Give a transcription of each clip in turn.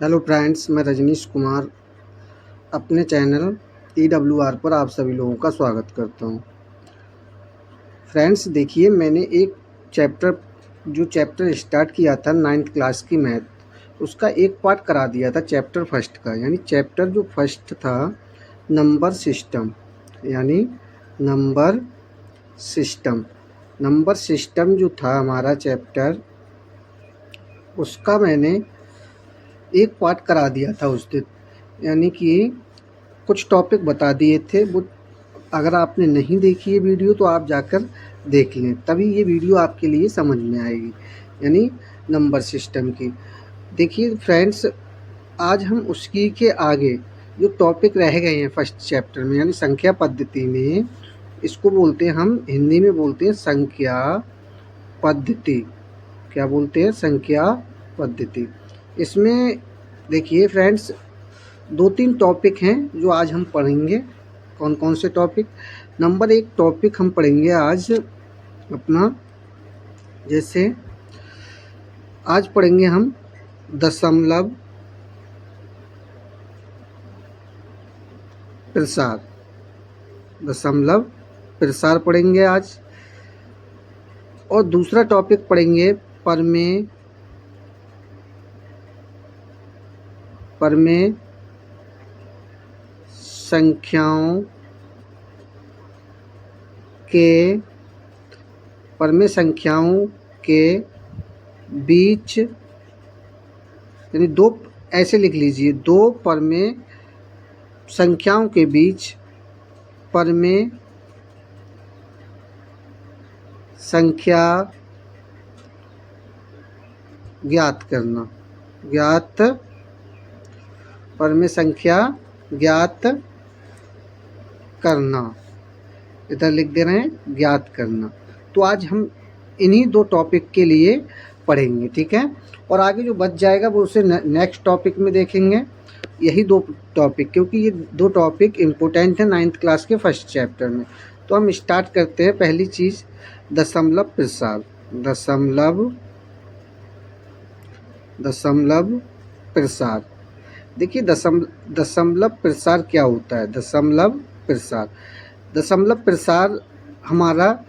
Hello friends, मैं रजनीश कुमार अपने channel EWR पर आप सभी लोगों का स्वागत करता हूं। फ्रेंड्स देखिए, मैंने एक चैप्टर स्टार्ट किया था 9th क्लास की मैथ, उसका एक पार्ट करा दिया था चैप्टर फर्स्ट का। यानी चैप्टर जो फर्स्ट था नंबर सिस्टम, यानी नंबर सिस्टम नंबर सिस्टम जो था हमारा चैप्टर, उसका मैंने एक पार्ट करा दिया था उस दिन। यानी कि कुछ टॉपिक बता दिए थे। वो अगर आपने नहीं देखी है वीडियो तो आप जाकर देख लें, तभी ये वीडियो आपके लिए समझ में आएगी। यानी नंबर सिस्टम की देखिए फ्रेंड्स, आज हम उसकी के आगे जो टॉपिक रह गए हैं फर्स्ट चैप्टर में, यानी संख्या पद्धति में, इसको बोलते हैं, हम हिंदी में बोलते हैं संख्या पद्धति। क्या बोलते हैं? संख्या पद्धति। इसमें देखिए फ्रेंड्स, 2-3 टॉपिक हैं जो आज हम पढ़ेंगे। कौन कौन से टॉपिक? नंबर 1 टॉपिक हम पढ़ेंगे आज अपना, जैसे आज पढ़ेंगे हम दशमलव प्रसार। दशमलव प्रसार पढ़ेंगे आज। और दूसरा टॉपिक पढ़ेंगे परमेय संख्याओं के बीच, यानी दो, ऐसे लिख लीजिए, दो परमेय संख्याओं के बीच परमेय संख्या ज्ञात करना। परमेय संख्या ज्ञात करना, इधर लिख दे रहे हैं, ज्ञात करना। तो आज हम इन्हीं 2 टॉपिक के लिए पढ़ेंगे, ठीक है। और आगे जो बच जाएगा वो उसे नेक्स्ट टॉपिक में देखेंगे। यही 2 टॉपिक, क्योंकि ये 2 टॉपिक इम्पोर्टेंट है 9th क्लास के फर्स्ट चैप्टर में। तो हम स्टार्ट करते हैं। पहली चीज़, दशमलव प्रसार। दशमलव प्रसार देखिए, दशमलव प्रसार क्या होता है? दशमलव प्रसार हमारा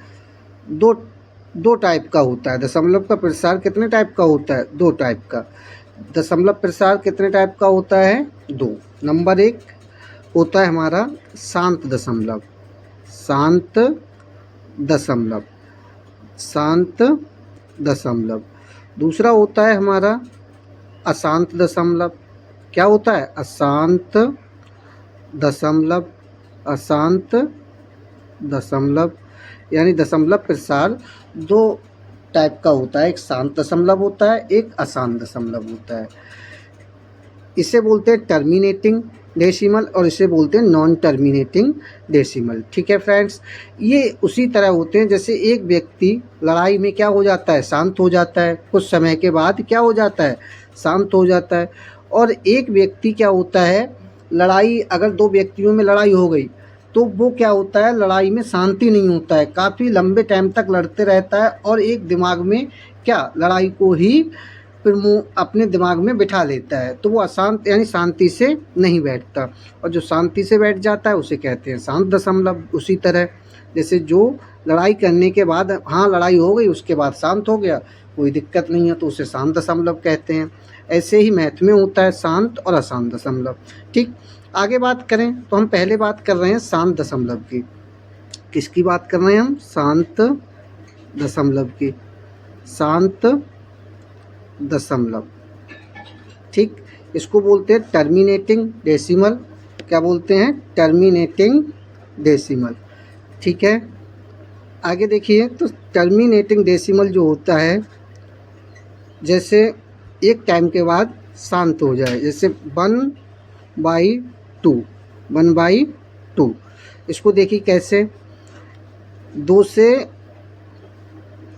दो टाइप का होता है। दशमलव का प्रसार कितने टाइप का होता है? 2 टाइप का। दशमलव प्रसार कितने टाइप का होता है? 2। नंबर 1 होता है हमारा शांत दशमलव। दूसरा होता है हमारा अशांत दशमलव। क्या होता है? अशांत दशमलव। यानी दशमलव प्रसार 2 टाइप का होता है। एक शांत दशमलव होता है, एक अशांत दशमलव होता है। इसे बोलते हैं टर्मिनेटिंग डेसिमल और इसे बोलते हैं नॉन टर्मिनेटिंग डेसिमल, ठीक है फ्रेंड्स। ये उसी तरह होते हैं जैसे एक व्यक्ति लड़ाई में क्या हो जाता है? शांत हो जाता है। कुछ समय के बाद क्या हो जाता है? शांत हो जाता है। और एक व्यक्ति क्या होता है, लड़ाई, अगर 2 व्यक्तियों में लड़ाई हो गई तो वो क्या होता है, लड़ाई में शांति नहीं होता है, काफ़ी लंबे टाइम तक लड़ते रहता है और एक दिमाग में क्या, लड़ाई को ही फिर मुँह अपने दिमाग में बिठा लेता है। तो वो अशांत, यानी शांति से नहीं बैठता। और जो शांति से बैठ जाता है उसे कहते हैं शांत दशमलव। उसी तरह जैसे जो लड़ाई करने के बाद, हाँ लड़ाई हो गई, उसके बाद शांत हो गया, कोई दिक्कत नहीं है, तो उसे शांत दशमलव कहते हैं। ऐसे ही मैथ में होता है शांत और अशांत दशमलव, ठीक। आगे बात करें तो हम पहले बात कर रहे हैं शांत दशमलव की। किसकी बात कर रहे हैं हम? शांत दशमलव की। शांत दशमलव, ठीक। इसको बोलते हैं टर्मिनेटिंग डेसिमल। क्या बोलते हैं? टर्मिनेटिंग डेसिमल, ठीक है। आगे देखिए, तो टर्मिनेटिंग डेसिमल जो होता है, जैसे एक टाइम के बाद शांत हो जाए, जैसे 1/2। इसको देखिए कैसे, 2 से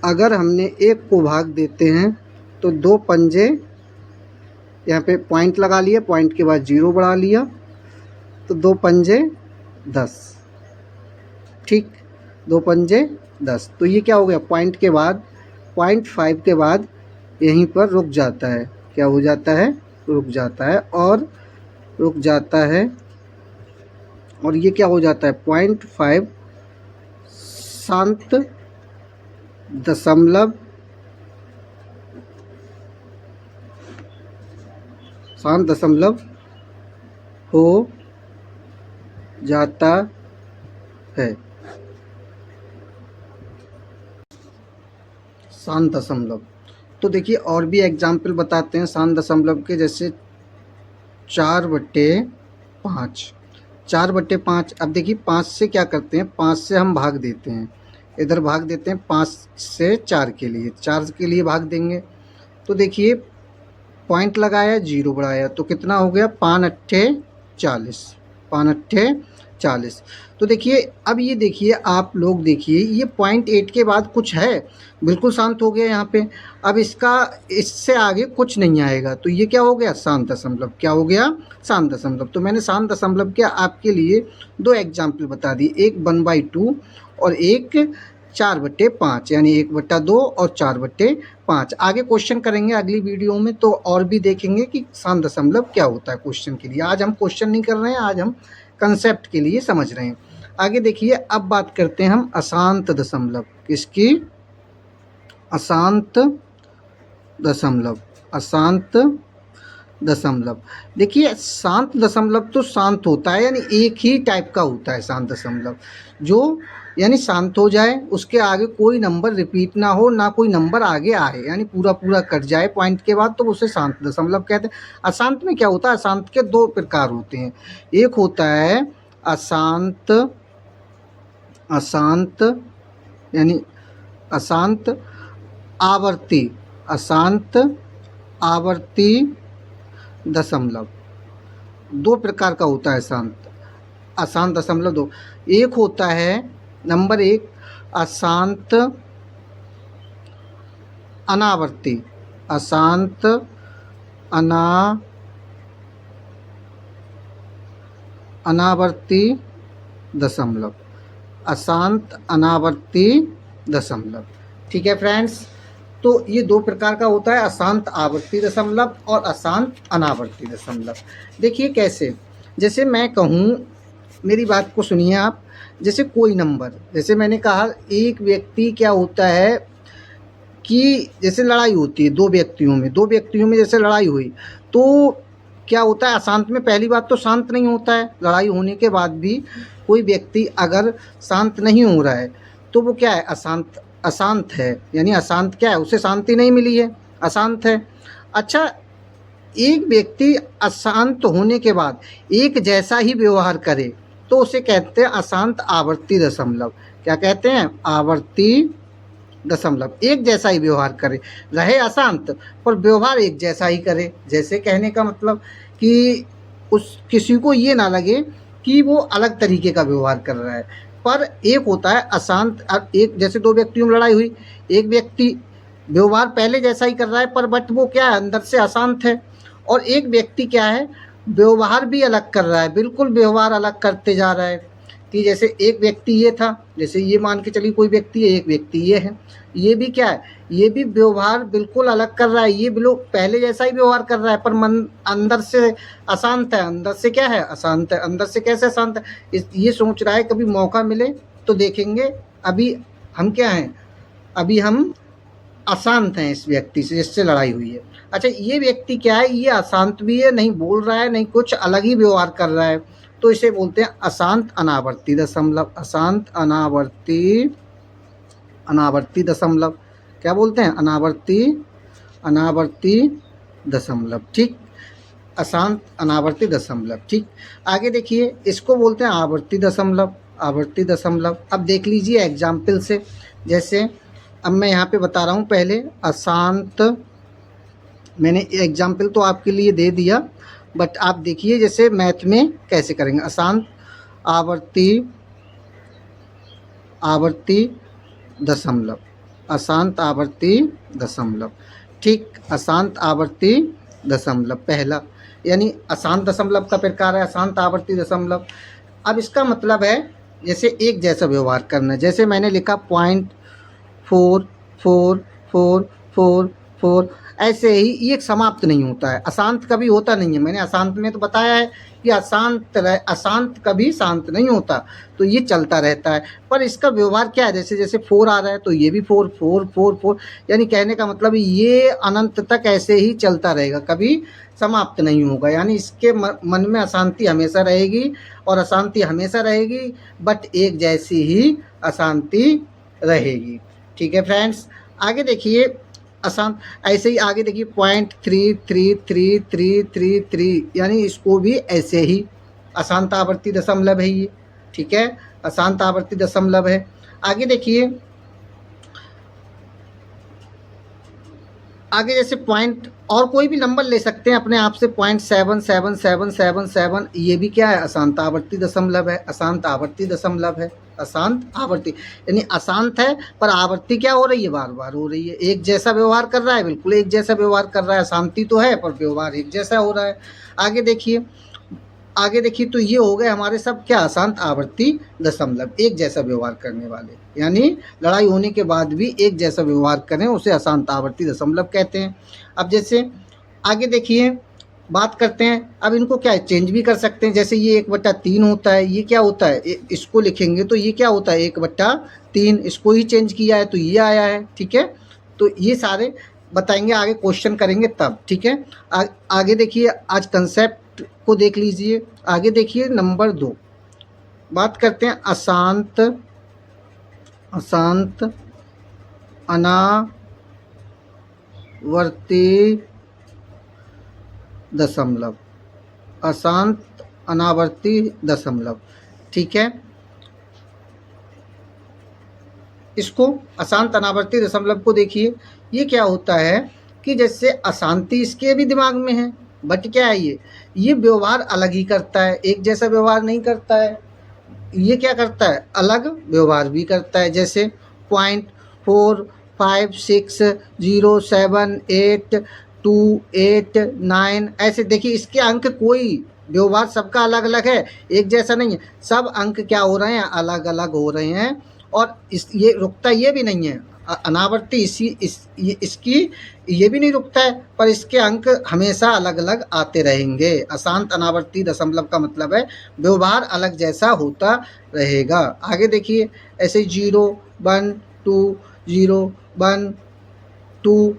अगर हमने 1 को भाग देते हैं तो 2 पंजे, यहाँ पे पॉइंट लगा लिया, पॉइंट के बाद 0 बढ़ा लिया, तो 2 पंजे 10, ठीक। 2 पंजे 10। तो ये क्या हो गया, पॉइंट के बाद 0.5 के बाद यहीं पर रुक जाता है। क्या हो जाता है? रुक जाता है और रुक जाता है और ये क्या हो जाता है 0.5 शांत दशमलव हो जाता है। शांत दशमलव। तो देखिए और भी एग्जाम्पल बताते हैं शांत दशमलव के, जैसे 4/5। 4/5। अब देखिए 5 से क्या करते हैं, 5 से हम भाग देते हैं, इधर भाग देते हैं 5 से 4 के लिए, 4 के लिए भाग देंगे तो देखिए पॉइंट लगाया, जीरो बढ़ाया तो कितना हो गया 5×8 40। 5×8 40। तो देखिए अब ये देखिए आप लोग देखिए ये 0.8 के बाद कुछ है, बिल्कुल शांत हो गया यहाँ पे। अब इसका इससे आगे कुछ नहीं आएगा तो ये क्या हो गया शांत दशमलव। क्या हो गया शांत दशमलव। तो मैंने शांत दशमलव के आपके लिए 2 एग्जाम्पल बता दिए, एक 1/2 और एक 4/5, यानी 1/2 और 4/5। आगे क्वेश्चन करेंगे अगली वीडियो में तो और भी देखेंगे कि शांत दशमलव क्या होता है क्वेश्चन के लिए। आज हम क्वेश्चन नहीं कर रहे हैं, आज हम कंसेप्ट के लिए समझ रहे हैं। आगे देखिए अब बात करते हैं हम अशांत दशमलव। किसकी? अशांत दशमलव। अशांत दशमलव। देखिए शांत दशमलव तो शांत होता है, यानी एक ही टाइप का होता है शांत दशमलव, जो यानी शांत हो जाए, उसके आगे कोई नंबर रिपीट ना हो, ना कोई नंबर आगे आए, यानी पूरा पूरा कट जाए पॉइंट के बाद, तो उसे शांत दशमलव कहते हैं। अशांत में क्या होता है, अशांत के 2 प्रकार होते हैं। एक होता है अशांत, अशांत यानी अशांत आवर्ती, अशांत आवर्ती दशमलव। 2 प्रकार का होता है शांत अशांत दशमलव 2। एक होता है नंबर 1 अशांत अनावर्ती, अशांत अनावर्ती दशमलव, अशांत अनावर्ती दशमलव। ठीक है फ्रेंड्स, तो ये 2 प्रकार का होता है, अशांत आवर्ती दशमलव और अशांत अनावर्ती दशमलव। देखिए कैसे, जैसे मैं कहूँ, मेरी बात को सुनिए आप, जैसे कोई नंबर, जैसे मैंने कहा एक व्यक्ति क्या होता है कि जैसे लड़ाई होती है 2 व्यक्तियों में, 2 व्यक्तियों में जैसे लड़ाई हुई तो क्या होता है, अशांत में पहली बात तो शांत नहीं होता है, लड़ाई होने के बाद भी कोई व्यक्ति अगर शांत नहीं हो रहा है तो वो क्या है, अशांत, अशांत है, यानी अशांत क्या है, उसे शांति नहीं मिली है, अशांत है। अच्छा, एक व्यक्ति अशांत होने के बाद एक जैसा ही व्यवहार करे तो उसे कहते हैं अशांत आवर्ती दशमलव। क्या कहते हैं, आवर्ती दशमलव। एक जैसा ही व्यवहार करे, रहे अशांत पर व्यवहार एक जैसा ही करे। जैसे कहने का मतलब कि उस किसी को ये ना लगे कि वो अलग तरीके का व्यवहार कर रहा है। पर एक होता है अशांत, एक जैसे 2 व्यक्तियों में लड़ाई हुई, एक व्यक्ति व्यवहार पहले जैसा ही कर रहा है पर बट वो क्या है, अंदर से अशांत है। और एक व्यक्ति क्या है, व्यवहार भी अलग कर रहा है, बिल्कुल व्यवहार अलग करते जा रहा है। कि जैसे एक व्यक्ति ये था, जैसे ये मान के चलिए कोई व्यक्ति है, एक व्यक्ति ये है, ये भी क्या है, ये भी व्यवहार बिल्कुल अलग कर रहा है, ये बिल्कुल पहले जैसा ही व्यवहार कर रहा है पर मन अंदर से अशांत है, अंदर से क्या है, अशांत है। अंदर से कैसे अशांत है, ये सोच रहा है कभी मौका मिले तो देखेंगे, अभी हम क्या हैं, अभी हम अशांत हैं इस व्यक्ति से जिससे लड़ाई हुई है। अच्छा, ये व्यक्ति क्या है, ये अशांत भी है, नहीं बोल रहा है, नहीं कुछ अलग ही व्यवहार कर रहा है, तो इसे बोलते हैं अशांत अनावर्ती दशमलव। अशांत अनावर्ती दशमलव। क्या बोलते हैं, अनावर्ती दशमलव। ठीक, अशांत अनावर्ती दशमलव। ठीक, आगे देखिए, इसको बोलते हैं आवर्ती दशमलव, आवर्ती दशमलव। अब देख लीजिए एग्जाम्पल से, जैसे अब मैं यहाँ पे बता रहा हूँ, पहले अशांत, मैंने एग्जाम्पल तो आपके लिए दे दिया, बट आप देखिए जैसे मैथ में कैसे करेंगे। अशांत आवर्ती दशमलव, अशांत आवर्ती दशमलव। ठीक, अशांत आवर्ती दशमलव पहला, यानी अशांत दशमलव का प्रकार है अशांत आवर्ती दशमलव। अब इसका मतलब है जैसे एक जैसा व्यवहार करना, जैसे मैंने लिखा 0.444444, ऐसे ही ये समाप्त नहीं होता है, अशांत कभी होता नहीं है। मैंने अशांत में तो बताया है कि अशांत कभी शांत नहीं होता, तो ये चलता रहता है। पर इसका व्यवहार क्या है, जैसे जैसे 4 आ रहा है तो ये भी 4 4 4 4, यानी कहने का मतलब ये अनंत तक ऐसे ही चलता रहेगा, कभी समाप्त नहीं होगा। यानी इसके मन में अशांति हमेशा रहेगी और अशांति हमेशा रहेगी, बट एक जैसी ही अशांति रहेगी। ठीक है फ्रेंड्स, आगे देखिए अशांत, ऐसे ही आगे देखिए 0.333333, यानी इसको भी ऐसे ही अशांत आवर्ती दशमलव है ये। ठीक है, अशांत आवर्ती दशमलव है। आगे देखिए, आगे जैसे पॉइंट और कोई भी नंबर ले सकते हैं अपने आप से, 0.777777, ये भी क्या है, अशांत आवर्ती दशमलव है, अशांत आवर्ती दशमलव है, अशांत आवर्ती, यानी अशांत है पर आवर्ती क्या हो रही है, बार बार हो रही है, एक जैसा व्यवहार कर रहा है, बिल्कुल एक जैसा व्यवहार कर रहा है, अशांति तो है पर व्यवहार एक जैसा हो रहा है। आगे देखिए तो ये हो गए हमारे सब क्या, अशांत आवर्ती दशमलव, एक जैसा व्यवहार करने वाले, यानी लड़ाई होने के बाद भी एक जैसा व्यवहार करें उसे अशांत आवर्ती दशमलव कहते हैं। अब जैसे आगे देखिए बात करते हैं, अब इनको क्या है, चेंज भी कर सकते हैं। जैसे ये 1/3 होता है, ये क्या होता है, इसको लिखेंगे तो ये क्या होता है 1/3, इसको ही चेंज किया है तो ये आया है। ठीक है, तो ये सारे बताएंगे, आगे क्वेश्चन करेंगे तब। ठीक है, आगे देखिए, आज कंसेप्ट को देख लीजिए। आगे देखिए नंबर 2, बात करते हैं अशांत अनावर्ती दशमलव, अशांत अनावर्ती दशमलव। ठीक है, इसको अशांत अनावर्ती दशमलव को देखिए, ये क्या होता है कि जैसे अशांति इसके भी दिमाग में है, बट क्या है ये व्यवहार अलग ही करता है, एक जैसा व्यवहार नहीं करता है। ये क्या करता है, अलग व्यवहार भी करता है। जैसे 0.45607828 ऐसे देखिए, इसके अंक कोई व्यवहार सबका अलग अलग है, एक जैसा नहीं है, सब अंक क्या हो रहे हैं, अलग अलग हो रहे हैं। और ये रुकता ये भी नहीं है, अनावर्ती इसकी ये भी नहीं रुकता है, पर इसके अंक हमेशा अलग अलग आते रहेंगे। अशांत अनावर्ती दशमलव का मतलब है व्यवहार अलग जैसा होता रहेगा। आगे देखिए, ऐसे 0 1 2 0 1 2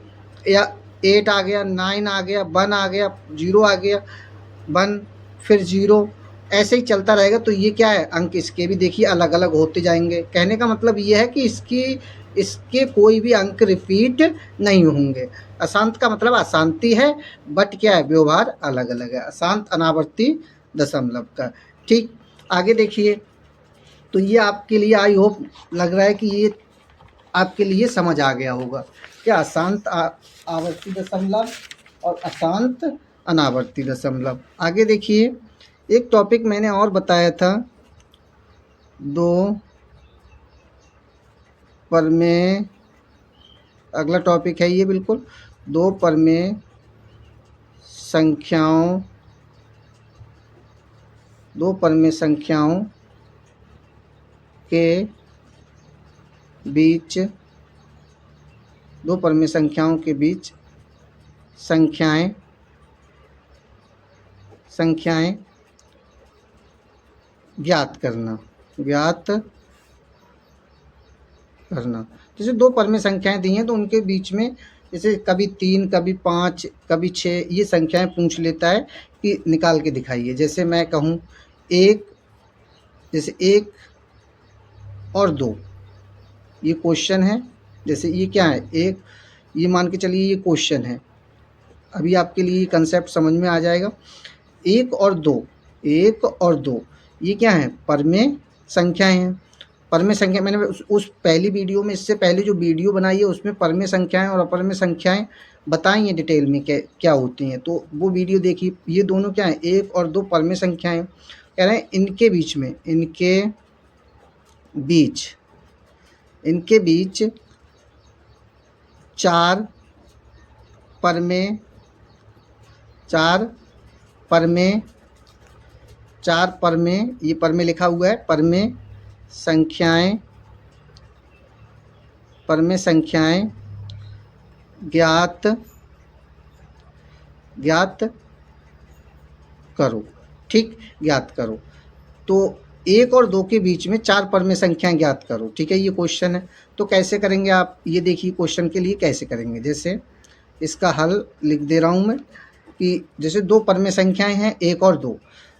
या 8 आ गया, 9 आ गया, 1 आ गया, 0 आ गया, 1 फिर 0, ऐसे ही चलता रहेगा। तो ये क्या है, अंक इसके भी देखिए अलग अलग होते जाएंगे। कहने का मतलब ये है कि इसके कोई भी अंक रिपीट नहीं होंगे। अशांत का मतलब अशांति है, बट क्या है, व्यवहार अलग अलग है, अशांत अनावर्ती दशमलव का। ठीक, आगे देखिए, तो ये आपके लिए आई होप लग रहा है कि ये आपके लिए समझ आ गया होगा क्या, अशांत आवर्ती दशमलव और अशांत अनावर्ती दशमलव। आगे देखिए, एक टॉपिक मैंने और बताया था, 2 परमेय, अगला टॉपिक है ये बिल्कुल, 2 परमेय संख्याओं, 2 परमेय संख्याओं के बीच, 2 परमेय संख्याओं के बीच संख्याएं ज्ञात करना। जैसे 2 परमेय संख्याएं दी हैं तो उनके बीच में जैसे कभी 3, कभी 5, कभी 6, ये संख्याएं पूछ लेता है कि निकाल के दिखाइए। जैसे मैं कहूँ 1, जैसे 1 और 2, ये क्वेश्चन है। जैसे ये क्या है, 1, ये मान के चलिए ये क्वेश्चन है। अभी आपके लिए कंसेप्ट समझ में आ जाएगा। 1 और 2, 1 और 2 ये क्या है, परमेय संख्याएं हैं। परमेय संख्या मैंने उस पहली वीडियो में, इससे पहले जो वीडियो बनाई है उसमें परमेय संख्याएं और अपरमेय संख्याएं बताई हैं डिटेल में क्या होती हैं, तो वो वीडियो देखिए। ये दोनों क्या है, 1 और 2 परमेय संख्याएं, कह रहे हैं इनके बीच 4 परमेय ये परमेय लिखा हुआ है, परमेय संख्याएं ज्ञात ज्ञात करो। ठीक, ज्ञात करो। तो 1 और 2 के बीच में 4 परमेय संख्याएं ज्ञात करो। ठीक है, ये क्वेश्चन है। तो कैसे करेंगे आप, ये देखिए क्वेश्चन के लिए कैसे करेंगे। जैसे इसका हल लिख दे रहा हूँ मैं कि जैसे 2 परमेय संख्याएं हैं 1 और 2।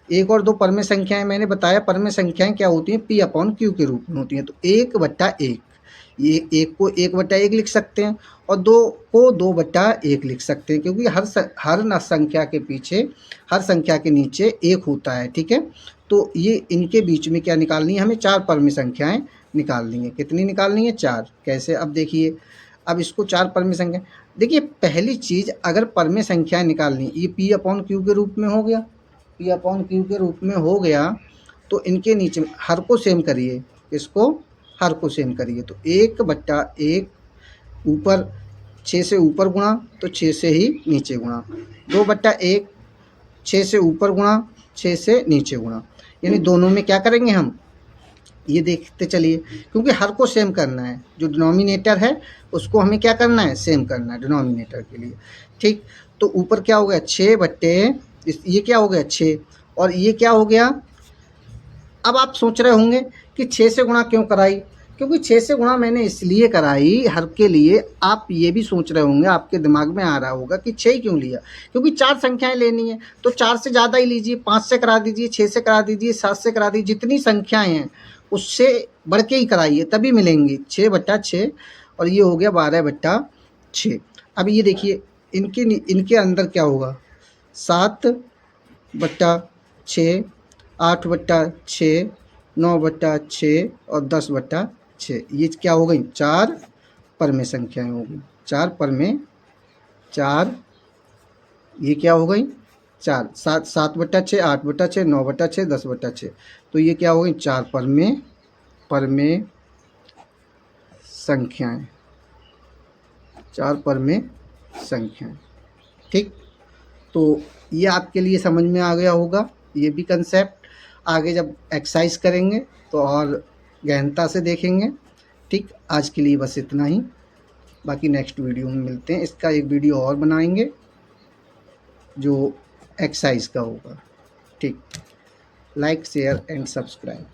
1 और 2 परमेय संख्याएं, मैंने बताया परमेय संख्याएं क्या होती हैं, P/Q के रूप में होती हैं। तो 1/1, ये 1 को 1/1 लिख सकते हैं और 2 को 2/1 लिख सकते हैं, क्योंकि हर संख्या के पीछे, हर संख्या के नीचे 1 होता है। ठीक है, तो ये इनके बीच में क्या निकालनी है, हमें 4 परमेय संख्याएं निकालनी है। कितनी निकालनी है, 4। कैसे, अब देखिए, अब इसको 4 परमेय संख्या, देखिए पहली चीज़, अगर परमेय संख्याएं निकालनी, ये P/Q के रूप में हो गया, P/Q के रूप में हो गया, तो इनके नीचे हर को सेम करिए, इसको हर को सेम करिए। तो 1/1 ऊपर 6 से ऊपर गुणा, तो 6 से ही नीचे गुणा। 2/1 6 से ऊपर गुणा, 6 से नीचे गुणा। यानी दोनों में क्या करेंगे हम, ये देखते चलिए, क्योंकि हर को सेम करना है। जो डिनोमिनेटर है उसको हमें क्या करना है, सेम करना है डिनोमिनेटर के लिए। ठीक, तो ऊपर क्या हो गया, 6/, ये क्या हो गया 6, और ये क्या हो गया। अब आप सोच रहे होंगे कि 6 से गुणा क्यों कराई, क्योंकि 6 से गुणा मैंने इसलिए कराई हर के लिए। आप ये भी सोच रहे होंगे, आपके दिमाग में आ रहा होगा कि 6 क्यों लिया, क्योंकि 4 संख्याएं लेनी है, तो 4 से ज़्यादा ही लीजिए, 5 से करा दीजिए, 6 से करा दीजिए, 7 से करा दीजिए, जितनी संख्याएं हैं उससे बढ़ के ही कराइए, तभी मिलेंगी। 6/6 और ये हो गया 12/6। अब ये देखिए इनके अंदर क्या होगा, 7/6, 8/6, 9/6 और 10/6। ये क्या हो गई, 4 परमेय संख्याएं हो गई। 4 परमेय, 4, ये क्या हो गई 4, 7/6, 8/6, 9/6, 10/6। तो ये क्या हो गई, 4 परमेय संख्याएं, 4 परमेय संख्याएं। ठीक, तो ये आपके लिए समझ में आ गया होगा, ये भी कंसेप्ट। आगे जब एक्सरसाइज करेंगे तो और गहनता से देखेंगे। ठीक, आज के लिए बस इतना ही, बाकी नेक्स्ट वीडियो में मिलते हैं। इसका एक वीडियो और बनाएंगे जो एक्सरसाइज का होगा। ठीक, लाइक शेयर एंड सब्सक्राइब।